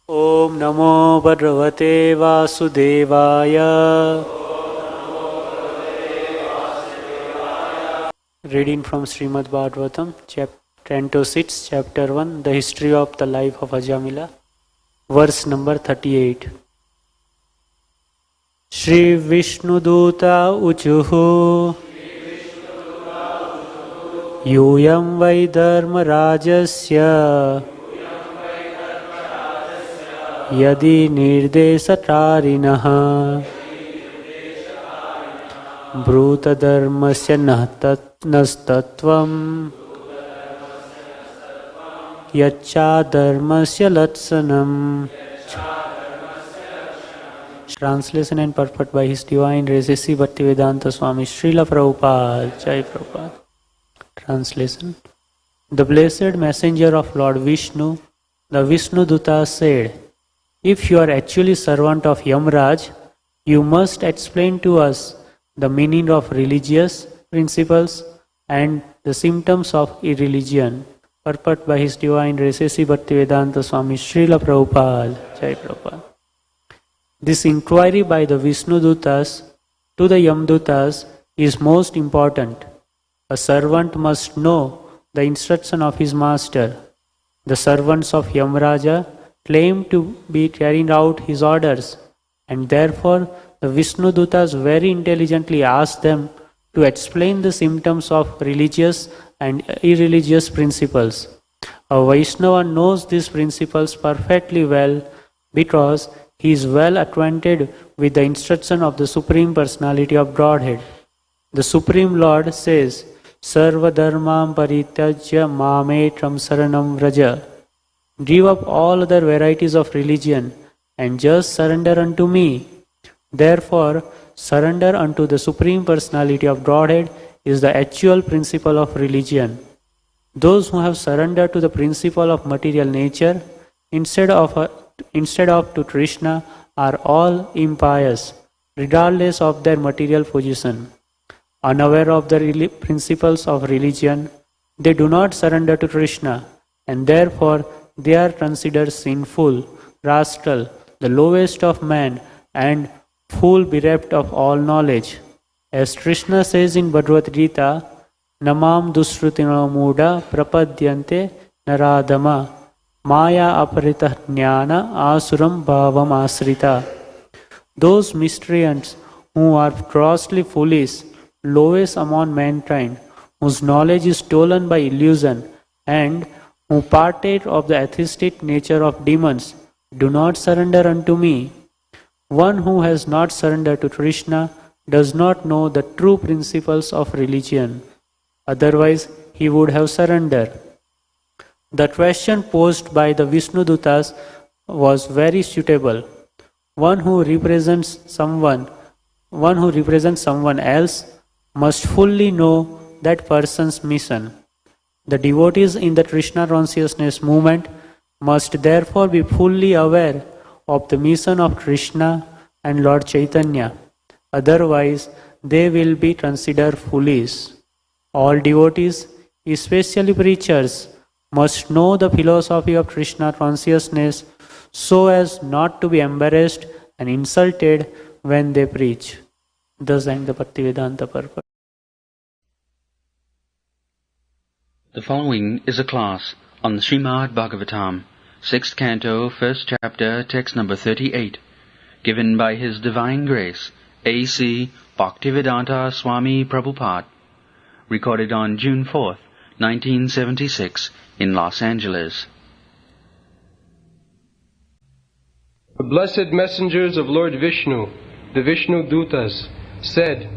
Om Namo Bhagavate Vasudevaya. Reading from Srimad Bhagavatam, Canto 6, Chapter 1, The History of the Life of Ajamila, verse number 38. Shri Vishnuduta Uchuhu Yuyam Vai Dharma Rajasya Yadi Nirdeshatarinaha Bhuta Dharmasya Nastatvam Yacha Dharmasya Latsanam. Translation and purport by His Divine Grace Bhaktivedanta Swami Srila Prabhupada. Jai Prabhupada. Translation. The Blessed Messenger of Lord Vishnu, the Vishnu Duta, said, "If you are actually servant of Yamraj, you must explain to us the meaning of religious principles and the symptoms of irreligion." Purport by His Divine Grace Bhaktivedanta Swami Srila Prabhupada. Jai Prabhupada. This inquiry by the Vishnu Dutas to the Yamdutas is most important. A servant must know the instruction of his master. The servants of Yamraja claim to be carrying out his orders, and therefore the Vishnu Dutas very intelligently ask them to explain the symptoms of religious and irreligious principles. A Vaishnava knows these principles perfectly well because he is well acquainted with the instruction of the Supreme Personality of Godhead. The Supreme Lord says, "Sarva dharmam parityajya mametram saranam vraja." Give up all other varieties of religion and just surrender unto me. Therefore, surrender unto the Supreme Personality of Godhead is the actual principle of religion. Those who have surrendered to the principle of material nature instead of to Krishna are all impious, regardless of their material position. Unaware of the principles of religion, they do not surrender to Krishna, and therefore they are considered sinful, rascal, the lowest of men, and fool bereft of all knowledge. As Krishna says in Bhagavad Gita, "Namam dusrutino muda prapadyante naradama maya aparita jnana asuram bhavam asrita." Those miscreants who are grossly foolish, lowest among mankind, whose knowledge is stolen by illusion, and who partake of the atheistic nature of demons, do not surrender unto me. One who has not surrendered to Krishna does not know the true principles of religion. Otherwise, he would have surrendered. The question posed by the Vishnu Dutas was very suitable. One who represents someone else must fully know that person's mission. The devotees in the Krishna consciousness movement must therefore be fully aware of the mission of Krishna and Lord Chaitanya. Otherwise, they will be considered foolish. All devotees, especially preachers, must know the philosophy of Krishna consciousness so as not to be embarrassed and insulted when they preach. Thus end the Bhaktivedanta purport. The following is a class on the Srimad Bhagavatam, 6th Canto, 1st Chapter, text number 38, given by His Divine Grace, A.C. Bhaktivedanta Swami Prabhupada, recorded on June 4th, 1976, in Los Angeles. The blessed messengers of Lord Vishnu, the Vishnu Dutas, said,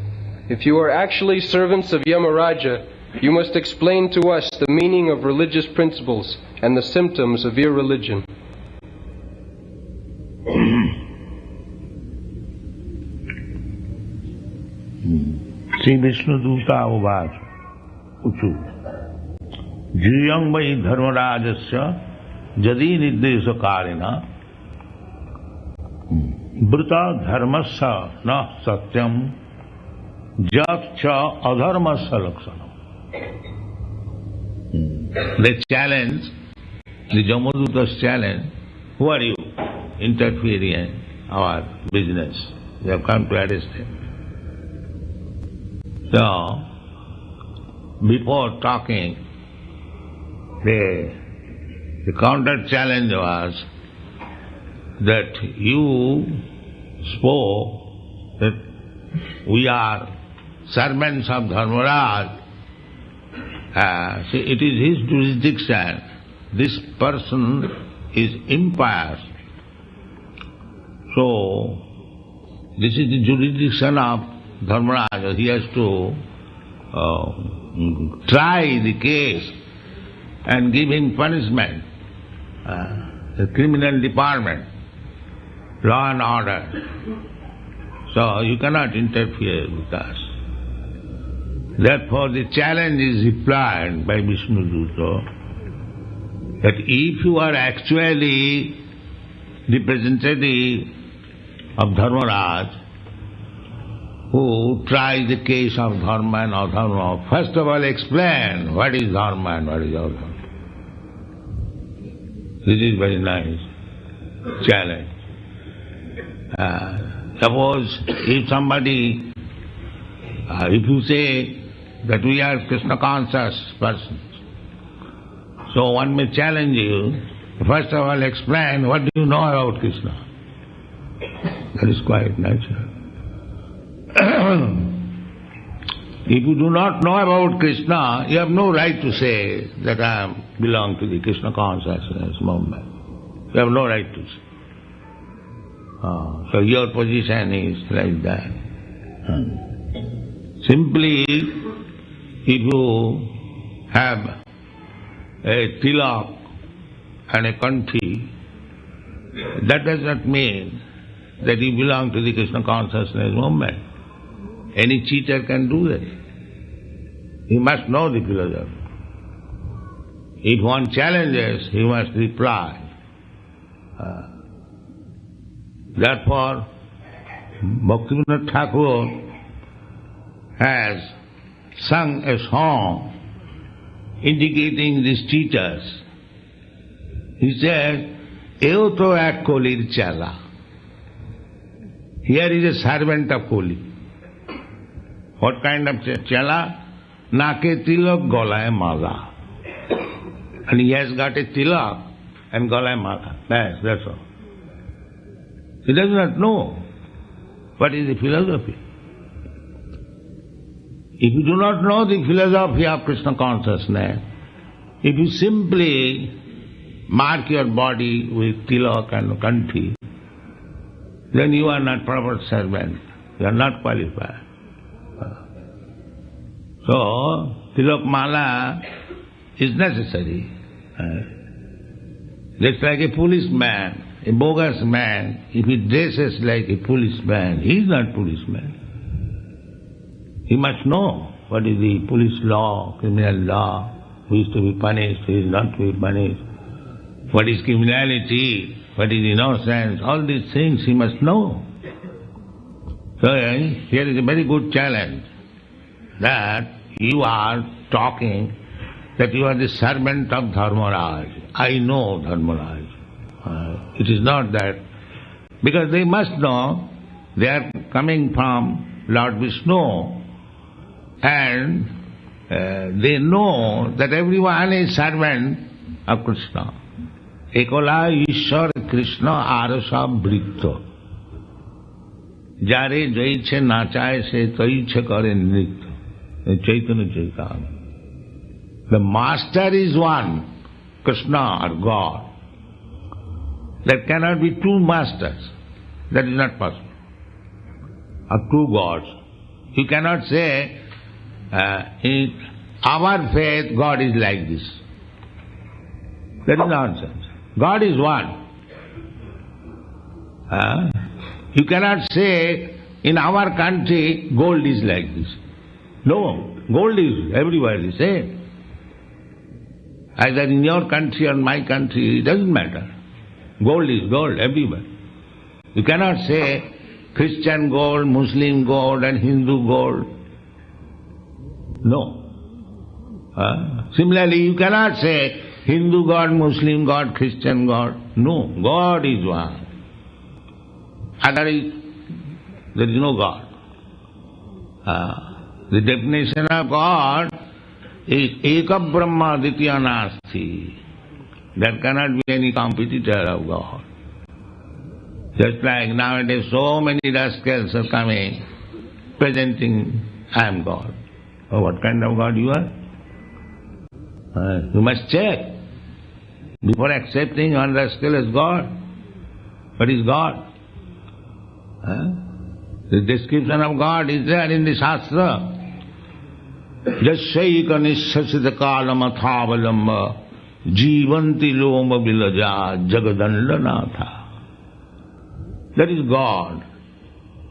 "If you are actually servants of Yamaraja, you must explain to us the meaning of religious principles and the symptoms of irreligion." Sri Vishnu Duta Uvad Uchu Jiyam Vai Dharmarajasya Jadi Nirdeshakarina Brita Dharmasya Na Satyam Jat Cha Adharmasya Lakshanam. They challenge, the Jamadutas challenge, who are you? interfering in our business. They have come to arrest him. So, before talking, the counter challenge was that you spoke that we are servants of Dharmaraj. See, it is his jurisdiction. This person is impious. So, this is the jurisdiction of Dharmaraj. He has to try the case and give him punishment. The criminal department, law and order. So you cannot interfere with us. Therefore the challenge is replied by Vishnu Dutta that if you are actually representative of Dharmaraj, who tries the case of dharma and adharma, first of all explain what is dharma and what is adharma. This is very nice challenge. Suppose if somebody, if you say that we are Krishna conscious persons, so one may challenge you, first of all explain what do you know about Krishna. That is quite natural. If you do not know about Krishna, you have no right to say that I belong to the Krishna consciousness movement. You have no right to say. So your position is like that. Simply, if you have a tilak and a kanthi, that does not mean that you belong to the Krishna consciousness movement. Any cheater can do that. He must know the philosophy. If one challenges, he must reply. Therefore, Bhaktivedanta Thakur has sung a song indicating these cheaters. He says, "Eo to ek kolir chala." Here is a servant of Koli. What kind of chala? Nake tilak, golaye mala. And he has got a tilak and golaye mala. That's all. He does not know what is the philosophy. If you do not know the philosophy of Krishna consciousness, if you simply mark your body with tilak and kanthi, then you are not proper servant. You are not qualified. So, tilak mala is necessary. Just like a policeman, a bogus man, if he dresses like a policeman, he is not policeman. He must know what is the police law, criminal law, who is to be punished, who is not to be punished, what is criminality, what is innocence, all these things he must know. So here is a very good challenge, that you are talking that you are the servant of Dharmaraj. I know Dharmaraj. It is not that, because they must know they are coming from Lord Vishnu, and they know that everyone is servant of Krishna. Ekola Ishwar Krishna Arasa Britto. Jare jaiche nachaye se taiche kare nritya. Chaitanya Chaitanya. The master is one, Krishna or God. There cannot be two masters. That is not possible. Or two gods. You cannot say, in our faith God is like this. That is nonsense. God is one. You cannot say, in our country gold is like this. No, gold is everywhere the same. Either in your country or my country, it doesn't matter. Gold is gold everywhere. You cannot say Christian gold, Muslim gold and Hindu gold. No. Similarly, you cannot say Hindu God, Muslim God, Christian God. No, God is one. Other is, there is no God. The definition of God is Eka Brahma Ditya Nasti. There cannot be any competitor of God. Just like nowadays so many rascals are coming, presenting, I am God. Oh, what kind of God you are? You must check before accepting one rascal as God. What is God? The description of God is there in the Shastra. Jasyaika nishasita kalamathavalamba jivanti loma vilaja jagadandanatha. That is God.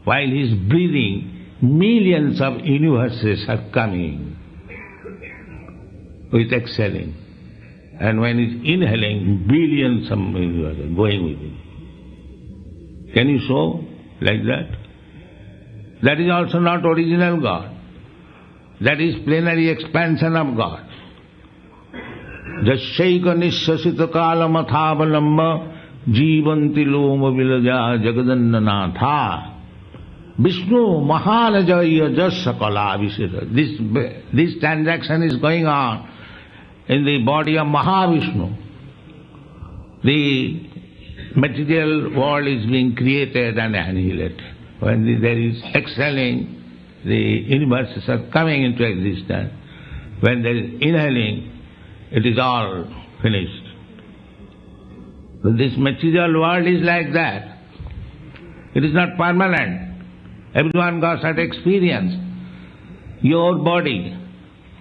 While He is breathing, millions of universes are coming with exhaling. And when He is inhaling, billions of universes are going with Him. Can you show like that? That is also not original God. That is plenary expansion of God. Jasyaika nishasita kalamathavalamba jivanti loma vilaja jagadandanatha. Vishnu mahanajaya jasakala visita. This transaction is going on in the body of Mahavishnu. The material world is being created and annihilated. When there is exhaling, the universes are coming into existence. When there is inhaling, it is all finished. So this material world is like that. It is not permanent. Everyone got that experience. Your body,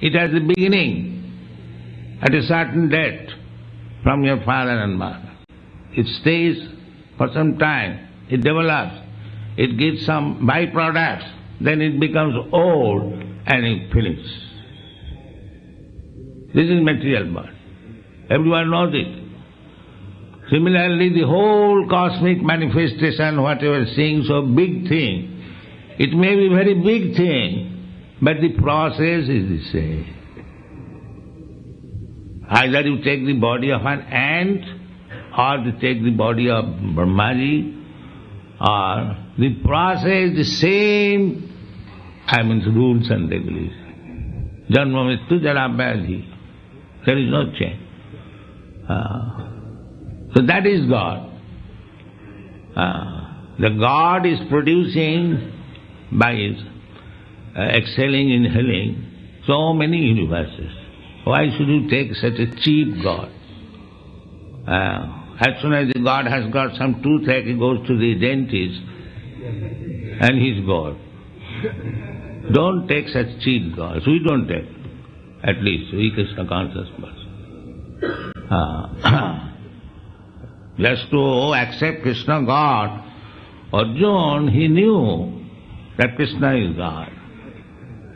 it has a beginning at a certain date from your father and mother. It stays for some time, it develops, it gives some byproducts, then it becomes old and it finishes. This is material body. Everyone knows it. Similarly, the whole cosmic manifestation, whatever seeing so big thing, it may be very big thing, but the process is the same. Either you take the body of an ant, or you take the body of Brahmaji, or the process is the same, rules and regulations. Janma mrityu jara vyadhi. There is no change. So that is God. The God is producing by His exhaling, inhaling, so many universes. Why should you take such a cheap God? As soon as the God has got some toothache, he goes to the dentist and he's God. Don't take such cheap gods. We don't take. At least we Krishna conscious person. Just to accept Krishna God, Arjuna, he knew that Krishna is God.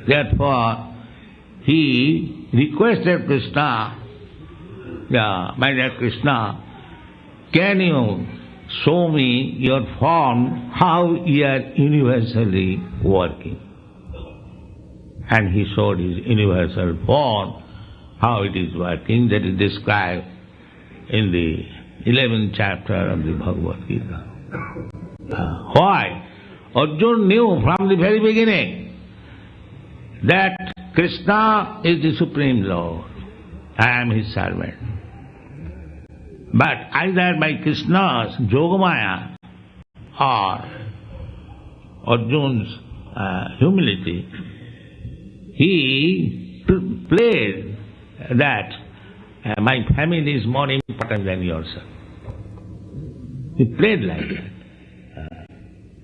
Therefore, he requested Krishna, my dear Krishna, can you show me your form, how you are universally working? And he showed his universal form, how it is working, that is described in the 11th chapter of the Bhagavad Gita. Why? Arjuna knew from the very beginning that Krishna is the Supreme Lord. I am His servant. But either by Krishna's Yogamaya or Arjuna's humility, he played that my family is more important than yourself. He played like that.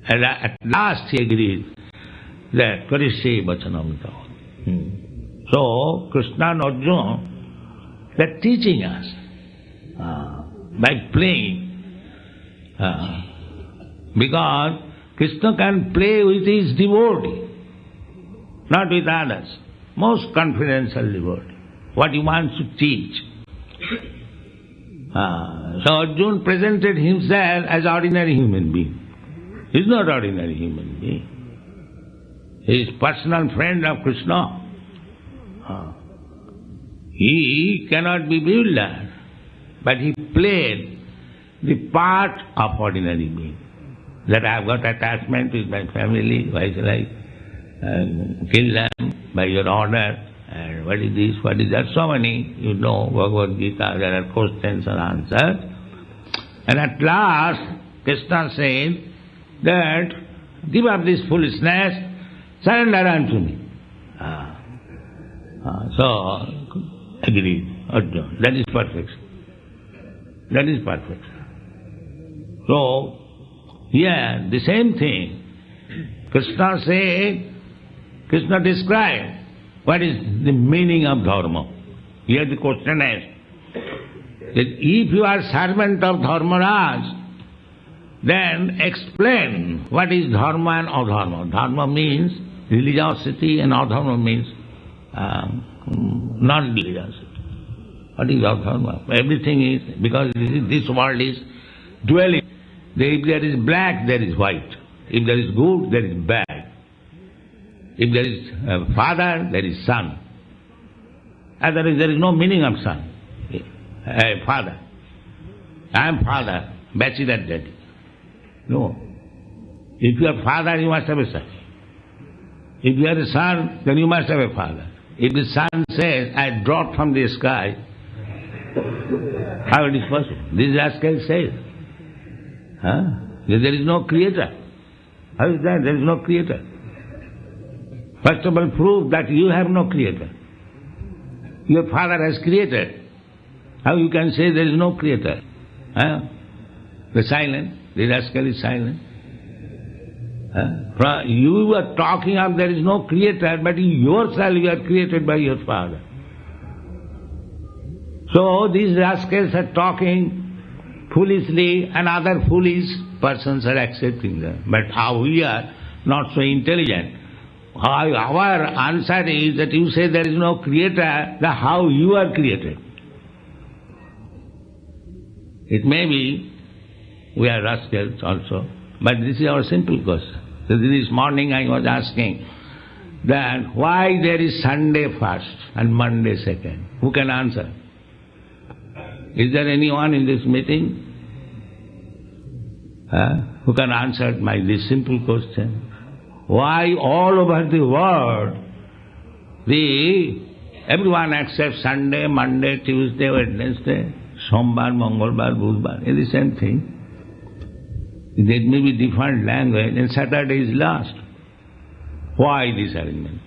And at last he agreed that Karishe Vachanamita. So Krishna and Arjuna, they are teaching us by playing. Because Krishna can play with his devotee, not with others. Most confidential devotee. What he wants to teach. So Arjuna presented himself as ordinary human being. He is not ordinary human being. He is personal friend of Krishna. He cannot be bewildered, but he played the part of ordinary being. that I have got attachment with my family, why shall I kill them by your order? And what is this, what is that? So many, you know, Bhagavad Gita, there are questions and answers. And at last, Krishna said that, give up this foolishness, surrender unto me. So, agreed, Arjuna. That is perfect. That is perfect. So, here, the same thing. Krishna said, Krishna described what is the meaning of dharma. Here the question is, that if you are servant of Dharmaraj, then explain what is dharma and adharma. Dharma means religiosity and adharma means non-religiosity. What is adharma? Everything is, because this world is duality. If there is black, there is white. If there is good, there is bad. If there is a father, there is son. Otherwise, there is no meaning of son. Father. I am father, bachelor daddy. No. If you are father, you must have a son. If you are a son, then you must have a father. If the son says, I dropped from the sky, how it is possible? This rascal says. There is no creator. How is that? There is no creator. First of all, prove that you have no creator. Your father has created. How you can say there is no creator? The silent, the rascal is silent. You are talking of there is no creator, but yourself you are created by your father. So these rascals are talking foolishly and other foolish persons are accepting them. But how we are not so intelligent. Our answer is that you say there is no creator, then how you are created. It may be we are rascals also, but this is our simple question. So this morning I was asking that why there is Sunday first and Monday second. Who can answer? Is there anyone in this meeting who can answer this simple question? Why all over the world everyone accepts Sunday, Monday, Tuesday, Wednesday, Sombar, Mangolbar, Budbar, it's the same thing. There may be different language and Saturday is last. Why this arrangement?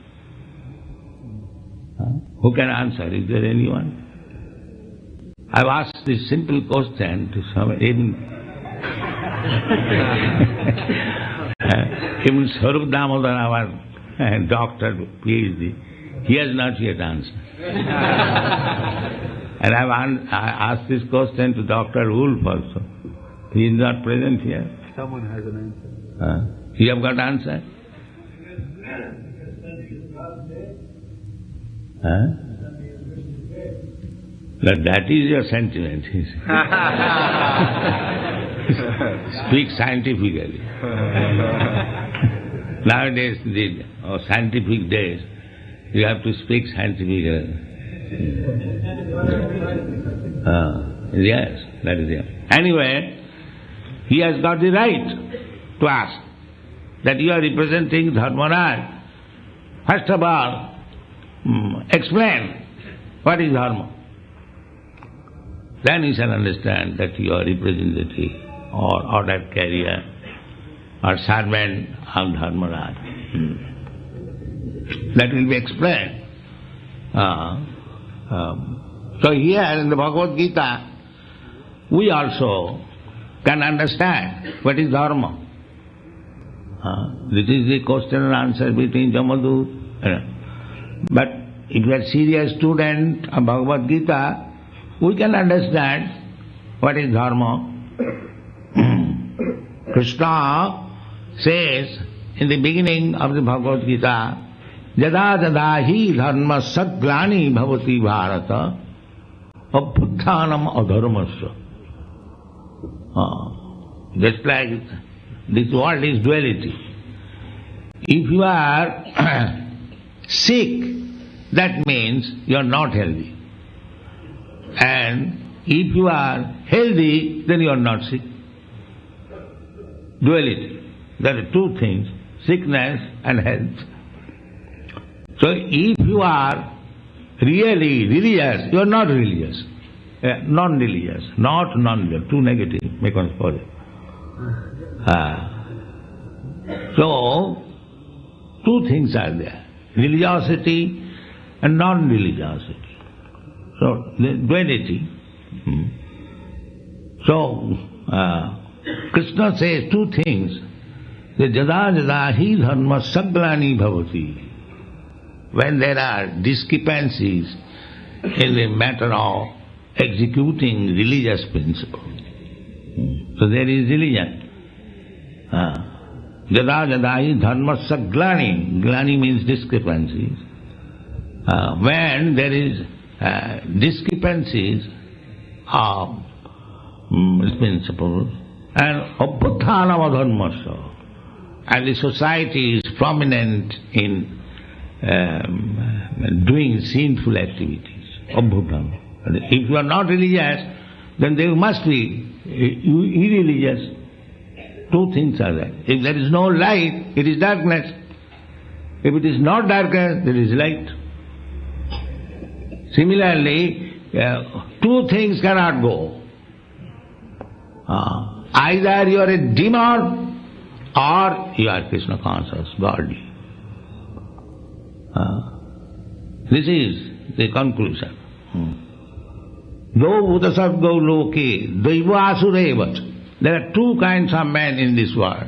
Who can answer? Is there anyone? I've asked this simple question to some, even Swarup Damodar, our doctor, PhD, he has not yet answered. And I asked this question to Dr. Wolf also. He is not present here. Someone has an answer. You have got answer? But that is your sentiment. Speak scientifically. Nowadays, the scientific days, you have to speak scientifically. Yes, that is it. Anyway, he has got the right to ask that you are representing Dharmaraj. First of all, explain what is dharma. Then he shall understand that you are representative or order carrier or servant of Dharmaraj. That will be explained. So here in the Bhagavad Gita, we also can understand what is dharma. This is the question and answer between Jamadut. But if you are serious student of Bhagavad Gita, we can understand what is dharma. Krishna says in the beginning of the Bhagavad Gita, Jada jada hi dharma saglani bhavati bharata abhutthanam adharmasya. Just like this world is duality. If you are sick, that means you are not healthy. And if you are healthy, then you are not sick. duality. There are two things, sickness and health. So if you are really religious, you are not religious. Non-religious, not non-religious, too negative, make one for it. So, two things are there, religiosity and non-religiosity. So, the duality. So, Krishna says two things. Jada jada hi dharma saglani bhavati. When there are discrepancies in the matter of executing religious principle. So there is religion. Jada jada hi dharma saglani. Glani means discrepancies. When there is discrepancies of principles and abhuthanam dharmasya, and the society is prominent in doing sinful activities, abhutam. If you are not religious, then there must be irreligious. Two things are there. If there is no light, it is darkness. If it is not darkness, there is light. Similarly, two things cannot go. Either you are a demon or you are Krishna conscious, godly. This is the conclusion. Do utasargo loke, daiva asurevat. There are two kinds of men in this world.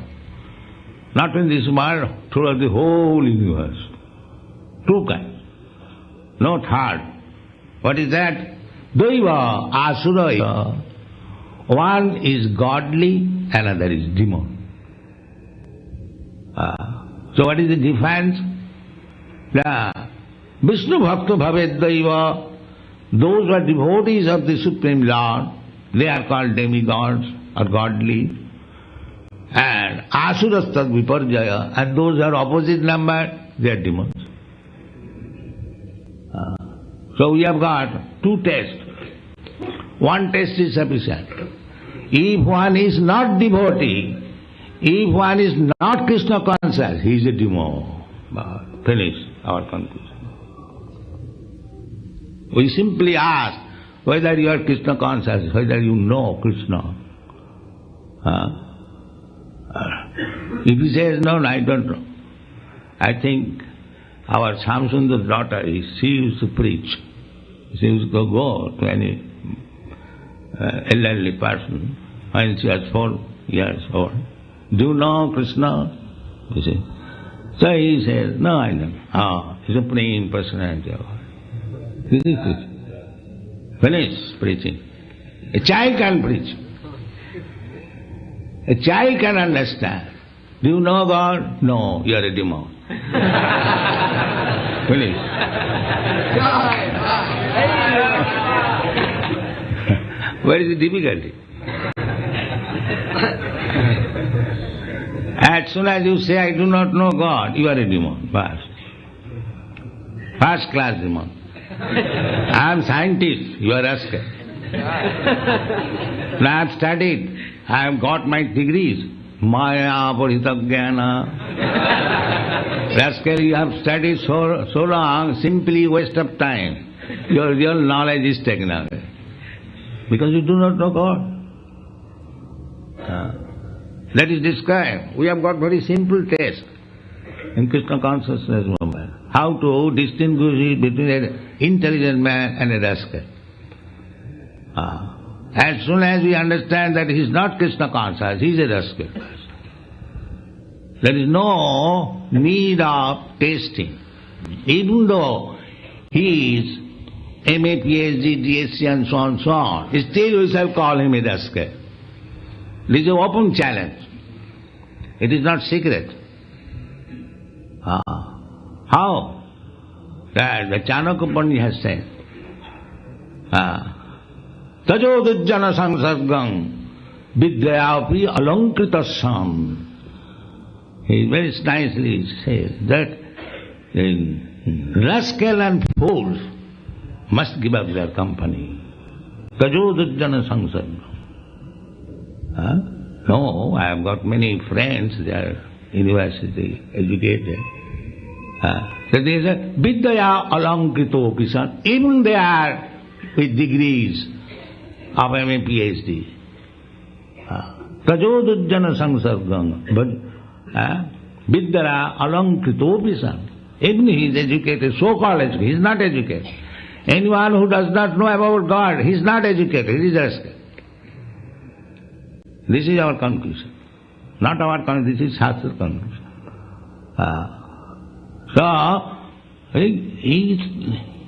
Not in this world, throughout the whole universe. Two kinds. No third. What is that? Daiva asura. One is godly, another is demon. So what is the difference? Vishnu Bhakta Bhaved Daiva, those who are devotees of the Supreme Lord, they are called demigods or godly. And Asuras Tad Viparjaya, and those who are opposite number, they are demons. So we have got two tests. One test is sufficient. If one is not devotee, if one is not Krishna conscious, he is a demon. Finish our conclusion. We simply ask whether you are Krishna conscious, whether you know Krishna. If he says, no, I don't know. I think our Shamsundar's daughter, she used to preach. She used to go to any elderly person when she was 4 years old. Do you know Krishna? You see. So he says, no, I don't. Supreme Personality of God. This is preaching. Finish preaching. A child can preach. A child can understand. Do you know God? No, you are a demon. Finish. Where is the difficulty? As soon as you say, I do not know God, you are a demon. First class demon. I am scientist, you are rascal. I have studied, I have got my degrees. Maya, Parita Jnana. Rascal, you have studied so long, simply waste of time. Your real knowledge is taken away. Because you do not know God. That is described. We have got very simple test in Krishna consciousness movement. How to distinguish between an intelligent man and a rascal. As soon as we understand that he is not Krishna conscious, he is a rascal. There is no need of tasting. Even though he is MA, PhD, DSc and so on, still we shall call him a rascal. This is an open challenge. It is not secret. How? That the Chanakya Pandit has said, Tajo dujjana sangsargam vidyayapi alankritasam. He very nicely says that rascal and fools must give up their company. Tajo dujjana sangsargam. No, I have got many friends, they are university educated. So there is a Vidyaya Alankrito Kisan, even they are with degrees of MA, PhD. Tajodujjana Sangsargam, but Vidyaya Alankrito Kisan. Even he is educated, so-called educated, he is not educated. Anyone who does not know about God, he is not educated, he is just. This is our conclusion. Not our conclusion, this is Shastra conclusion. So, he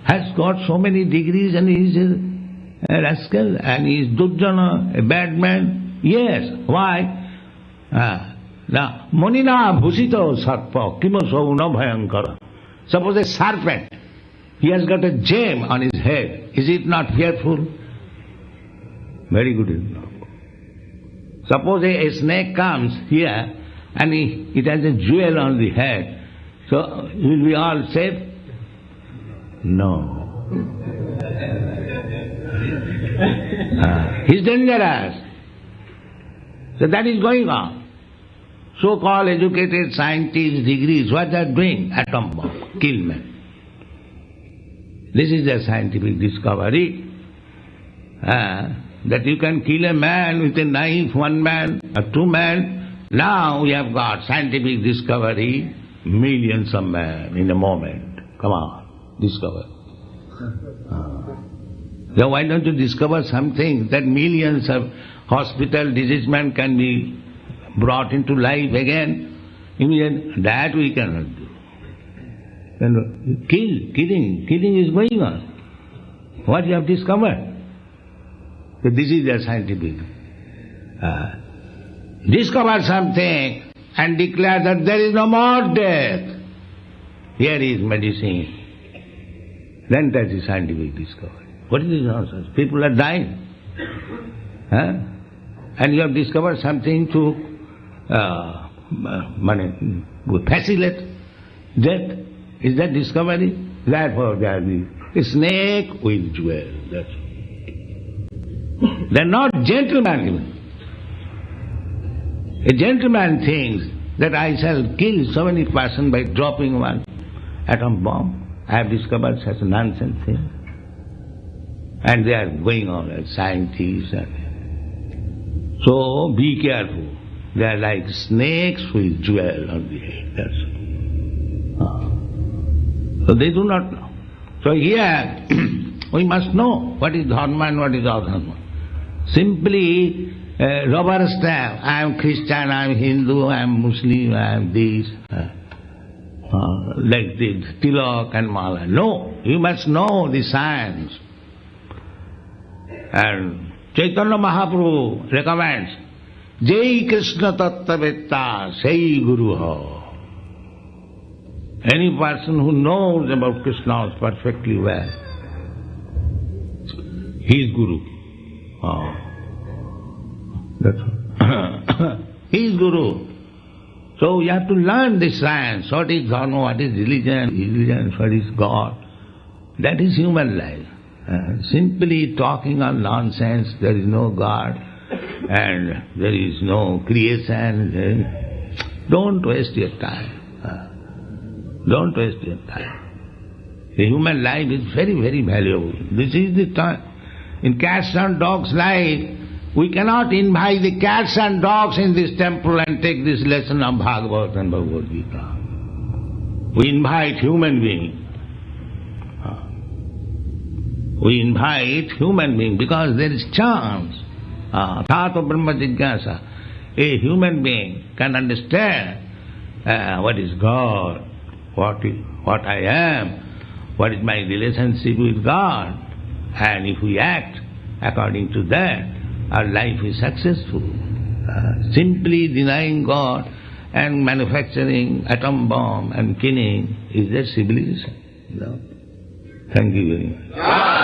has got so many degrees and he is a rascal and he is Durjana, a bad man. Yes, why? Now, Monina Bhusito Sarpa, Kimoso no Bhayankara. Suppose a serpent, he has got a gem on his head. Is it not fearful? Very good example. Suppose a snake comes here and it has a jewel on the head. So, will we all safe? No. He's dangerous. So that is going on. So-called educated scientists, degrees, what they are doing? Atom bomb, kill men. This is a scientific discovery. That you can kill a man with a knife, one man or two men. Now we have got scientific discovery, millions of men in a moment. Come on, discover. So why don't you discover something that millions of hospital disease men can be brought into life again? Immediately, that we cannot do. And killing is going on. What you have discovered? So this is the scientific. Discover something and declare that there is no more death. Here is medicine. Then that is scientific discovery. What is this nonsense? People are dying. And you have discovered something to facilitate death. Is that discovery? Therefore there is a snake with jewel. That's all. They are not gentlemen even. A gentleman thinks that I shall kill so many persons by dropping one atom bomb. I have discovered such a nonsense thing. And they are going on as scientists. So be careful. They are like snakes with jewel on the head. That's all. So they do not know. So here we must know what is dharma and what is adharma. Simply rubber stamp, I am Christian, I am Hindu, I am Muslim, I am this, like the tilak and mala. No, you must know the science. And Chaitanya Mahaprabhu recommends, Jai Krishna Tattavetta, Sai Guru Ho. Any person who knows about Krishna perfectly well, he is Guru. That's all. He is Guru. So you have to learn this science. What is dharma, what is religion, what is God. That is human life. Simply talking on nonsense, there is no God and there is no creation. Don't waste your time. Don't waste your time. The human life is very, very valuable. This is the time. In cats and dogs' life, we cannot invite the cats and dogs in this temple and take this lesson of Bhagavatam and Bhagavad Gita. We invite human beings. We invite human beings because there is chance. Tato Brahma Jigyasa. A human being can understand what is God, what I am, what is my relationship with God. And if we act according to that, our life is successful. Simply denying God and manufacturing atom bomb and killing is that civilization. No. Thank you very much.